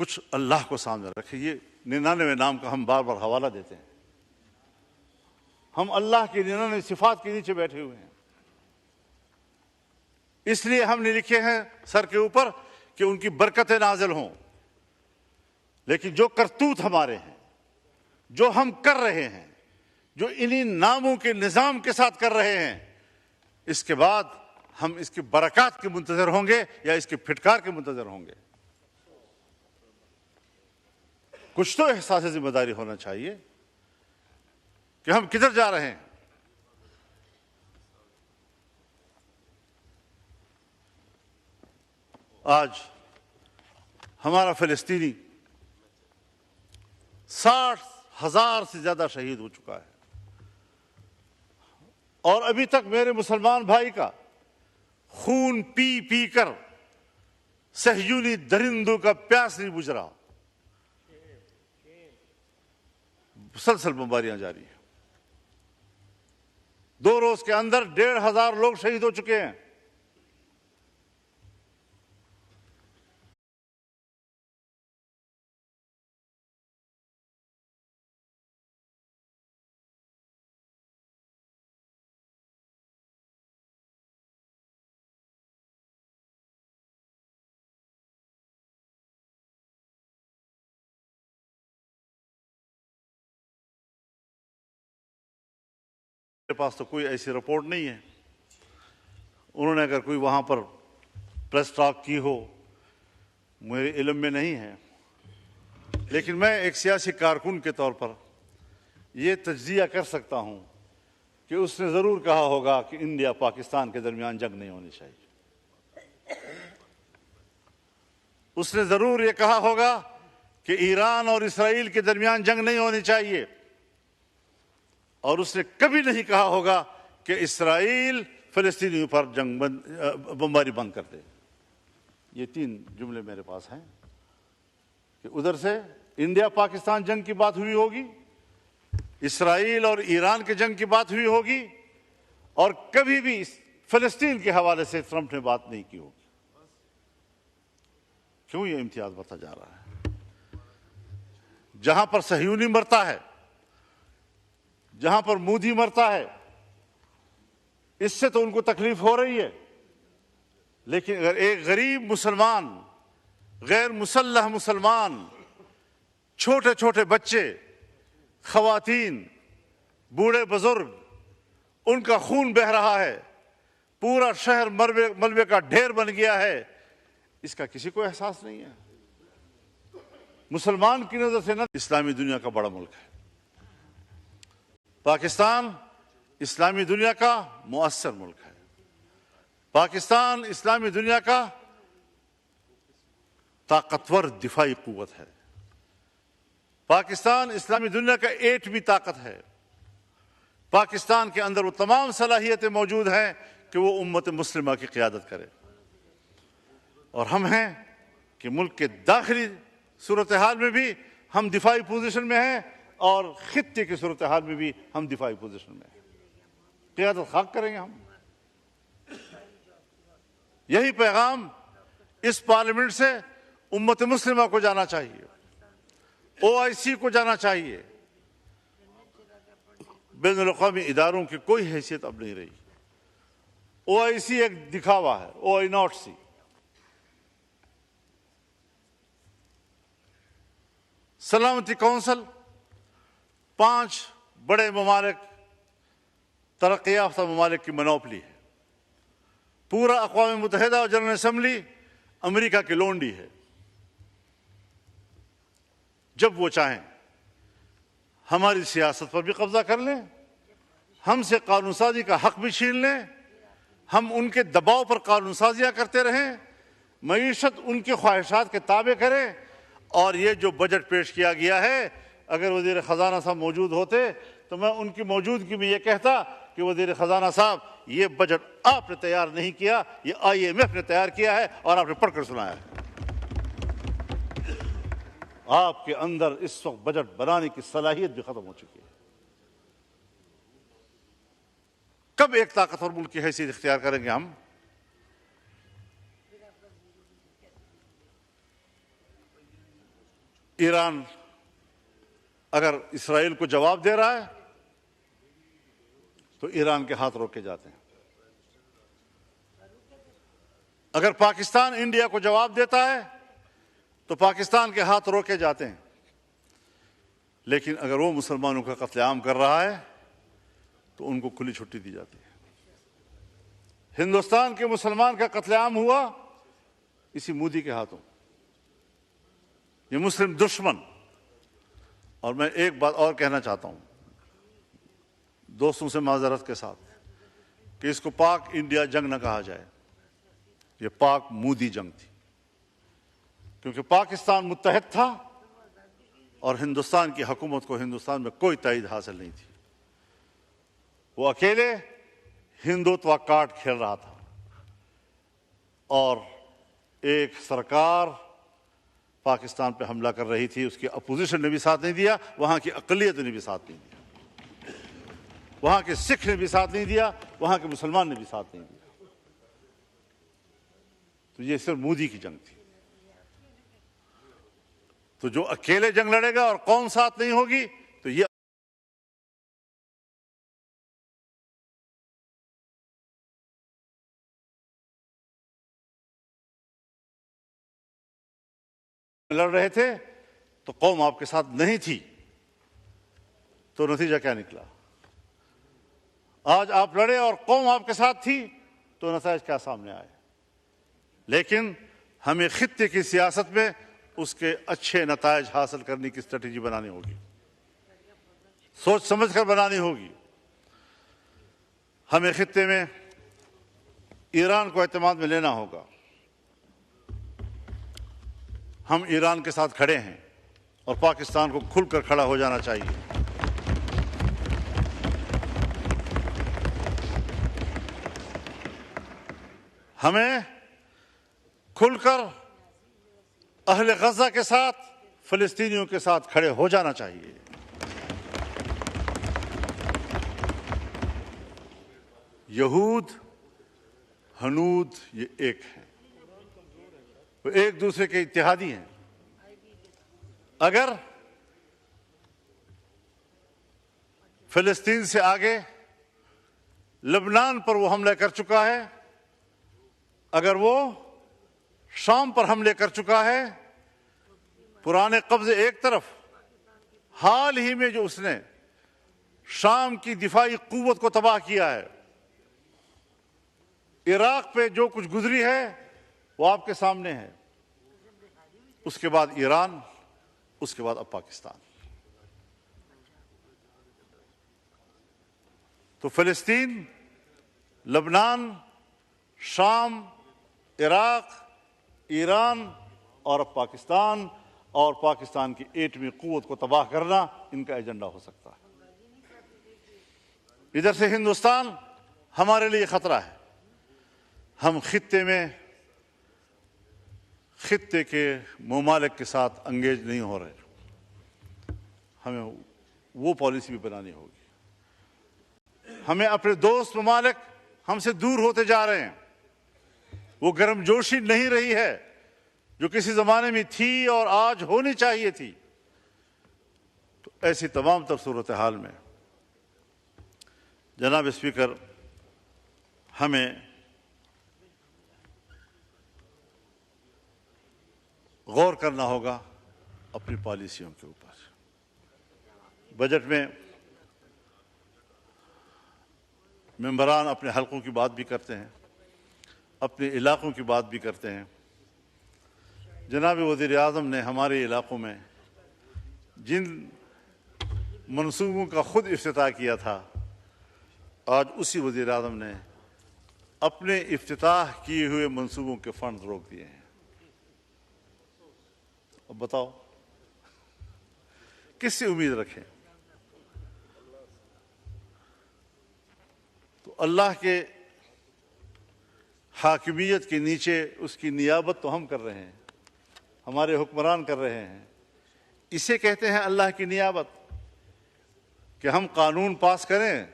कुछ अल्लाह को सामने रखें। ये 99 नाम का हम बार बार हवाला देते हैं। हम अल्लाह की 99 सिफात के नीचे बैठे हुए हैं, इसलिए हमने लिखे हैं सर के ऊपर कि उनकी बरकतें नाज़िल हों। लेकिन जो करतूत हमारे हैं, जो हम कर रहे हैं, जो इन्हीं नामों के निज़ाम के साथ कर रहे हैं, इसके बाद हम इसकी बरकत के मुंतज़र होंगे या इसके फिटकार के मुंतज़र होंगे। कुछ तो एहसास जिम्मेदारी होना चाहिए कि हम किधर जा रहे हैं। आज हमारा फिलिस्तीनी 60,000 से ज्यादा शहीद हो चुका है और अभी तक मेरे मुसलमान भाई का खून पी पी कर सहयूनी दरिंदों का प्यास नहीं बुझ रहा। मुसलसल बमबारियां जारी हैं। 2 रोज के अंदर 1,500 लोग शहीद हो चुके हैं। मेरे पास तो कोई ऐसी रिपोर्ट नहीं है। उन्होंने अगर कोई वहां पर प्रेस टॉक की हो, मेरे इल्म में नहीं है। लेकिन मैं एक सियासी कारकुन के तौर पर यह तज्जिया कर सकता हूं कि उसने जरूर कहा होगा कि इंडिया पाकिस्तान के दरमियान जंग नहीं होनी चाहिए। उसने जरूर यह कहा होगा कि ईरान और इसराइल के दरमियान जंग नहीं होनी चाहिए। और उसने कभी नहीं कहा होगा कि इसराइल फिलिस्तीनियों पर बमबारी बंद कर दे। ये 3 जुमले मेरे पास हैं कि उधर से इंडिया पाकिस्तान जंग की बात हुई होगी, इसराइल और ईरान के जंग की बात हुई होगी, और कभी भी फिलिस्तीन के हवाले से ट्रंप ने बात नहीं की होगी। क्यों ये इम्तियाज बढ़ता जा रहा है? जहां पर सहयूनी मरता है, जहां पर मोदी मरता है, इससे तो उनको तकलीफ हो रही है। लेकिन अगर एक गरीब मुसलमान, गैर मुसल्लह मुसलमान, छोटे छोटे बच्चे, खवातीन, बूढ़े बुजुर्ग, उनका खून बह रहा है, पूरा शहर मलबे का ढेर बन गया है, इसका किसी को एहसास नहीं है। मुसलमान की नजर से ना इस्लामी दुनिया का बड़ा मुल्क है पाकिस्तान। इस्लामी दुनिया का मुअस्सर मुल्क है पाकिस्तान। इस्लामी दुनिया का ताकतवर दिफाई कुव्वत है पाकिस्तान। इस्लामी दुनिया का एटमी ताकत है। पाकिस्तान के अंदर वो तमाम सलाहियतें मौजूद हैं कि वो उम्मत मुस्लिमा की क़ियादत करे। और हम हैं कि मुल्क के दाखिली सूरत हाल में भी हम दिफाई पोजीशन में हैं और खित्ते की सूरत हाल में भी हम दिफाई पोजीशन में हैं। क़ियादत खाक करेंगे हम। यही पैगाम इस पार्लियामेंट से उम्मत मुस्लिमा को जाना चाहिए, OIC को जाना चाहिए। बैनुल-अक़वामी इदारों की कोई हैसियत अब नहीं रही। OIC एक दिखावा है, OIC। सलामती काउंसिल 5 बड़े ममालिक, तरक्की याफ्ता ममालिक की मोनोपोली है। पूरा अक़वाम मुत्तहिदा और जनरल असम्बली अमेरिका की लोंडी है। जब वो चाहें हमारी सियासत पर भी कब्जा कर लें, हमसे कानून साजी का हक भी छीन लें, हम उनके दबाव पर कानून साजियाँ करते रहें, मईशत उनकी ख्वाहिशात के ताबे करें। और ये जो बजट पेश किया गया है, अगर वज़ीर ख़जाना साहब मौजूद होते तो मैं उनकी मौजूदगी में ये कहता कि वज़ीर ख़जाना साहब, ये बजट आपने तैयार नहीं किया, ये IMF ने तैयार किया है और आपने पढ़कर सुनाया है। आपके अंदर इस वक्त बजट बनाने की सलाहियत भी खत्म हो चुकी है। कब एक ताकतवर मुल्क की हैसियत इख्तियार करेंगे हम? ईरान अगर इसराइल को जवाब दे रहा है तो ईरान के हाथ रोके जाते हैं। अगर पाकिस्तान इंडिया को जवाब देता है तो पाकिस्तान के हाथ रोके जाते हैं। लेकिन अगर वो मुसलमानों का कत्लेआम कर रहा है तो उनको खुली छुट्टी दी जाती है। हिंदुस्तान के मुसलमान का कत्लेआम हुआ इसी मोदी के हाथों। ये मुस्लिम दुश्मन। और मैं एक बात और कहना चाहता हूं दोस्तों से माजरत के साथ कि इसको पाक इंडिया जंग न कहा जाए, ये पाक मोदी जंग थी, क्योंकि पाकिस्तान मुत्तहद था और हिंदुस्तान की हुकूमत को हिंदुस्तान में कोई ताईद हासिल नहीं थी। वो अकेले हिंदुत्व कार्ड खेल रहा था और एक सरकार पाकिस्तान पे हमला कर रही थी, उसकी अपोजिशन ने भी साथ नहीं दिया, वहां की अकलियत ने भी साथ नहीं दिया, वहां के सिख ने भी साथ नहीं दिया, वहां के मुसलमान ने भी साथ नहीं दिया। तो ये सिर्फ मोदी की जंग थी। तो जो अकेले जंग लड़ेगा और कौन साथ नहीं होगी तो ये लड़ रहे थे तो कौम आपके साथ नहीं थी, तो नतीजा क्या निकला? आज आप लड़े और कौम आपके साथ थी तो नतीजा क्या सामने आए? लेकिन हमें खित्ते की सियासत में उसके अच्छे नतायज हासिल करने की स्ट्रेटेजी बनानी होगी, सोच समझकर बनानी होगी। हमें खित्ते में ईरान को एतमाद में लेना होगा। हम ईरान के साथ खड़े हैं और पाकिस्तान को खुलकर खड़ा हो जाना चाहिए। हमें खुलकर अहले गजा के साथ, फिलिस्तीनियों के साथ खड़े हो जाना चाहिए। यहूद हनूद ये एक है, वो एक दूसरे के इत्तेहादी हैं। अगर फिलिस्तीन से आगे लेबनान पर वो हमला कर चुका है, अगर वो शाम पर हमले कर चुका है, पुराने कब्जे एक तरफ, हाल ही में जो उसने शाम की दिफाई कुव्वत को तबाह किया है, इराक पे जो कुछ गुजरी है वो आपके सामने है। उसके बाद ईरान, उसके बाद अब पाकिस्तान। तो फिलिस्तीन, लेबनान, शाम, इराक, ईरान और अब पाकिस्तान, और पाकिस्तान की एटमी कुव्वत को तबाह करना इनका एजेंडा हो सकता है। इधर से हिंदुस्तान हमारे लिए खतरा है। हम खित्ते में, खित्ते के ममालिक के साथ अंगेज नहीं हो रहे। हमें वो पॉलिसी भी बनानी होगी। हमें अपने दोस्त ममालिक हमसे दूर होते जा रहे हैं। वो गर्मजोशी नहीं रही है जो किसी जमाने में थी और आज होनी चाहिए थी। तो ऐसी तमाम तर सूरत हाल में जनाब स्पीकर, हमें गौर करना होगा अपनी पॉलिसियों के ऊपर। बजट में मेंबरान अपने हलकों की बात भी करते हैं, अपने इलाकों की बात भी करते हैं। जनाब वज़ीर आज़म ने हमारे इलाकों में जिन मंसूबों का खुद इफ्तिताह किया था, आज उसी वज़ीर आज़म ने अपने इफ्तिताह किए हुए मंसूबों के फंड रोक दिए हैं। अब बताओ किससे उम्मीद रखें? तो अल्लाह के हाकिमियत के नीचे उसकी नियाबत तो हम कर रहे हैं, हमारे हुक्मरान कर रहे हैं। इसे कहते हैं अल्लाह की नियाबत, कि हम कानून पास करें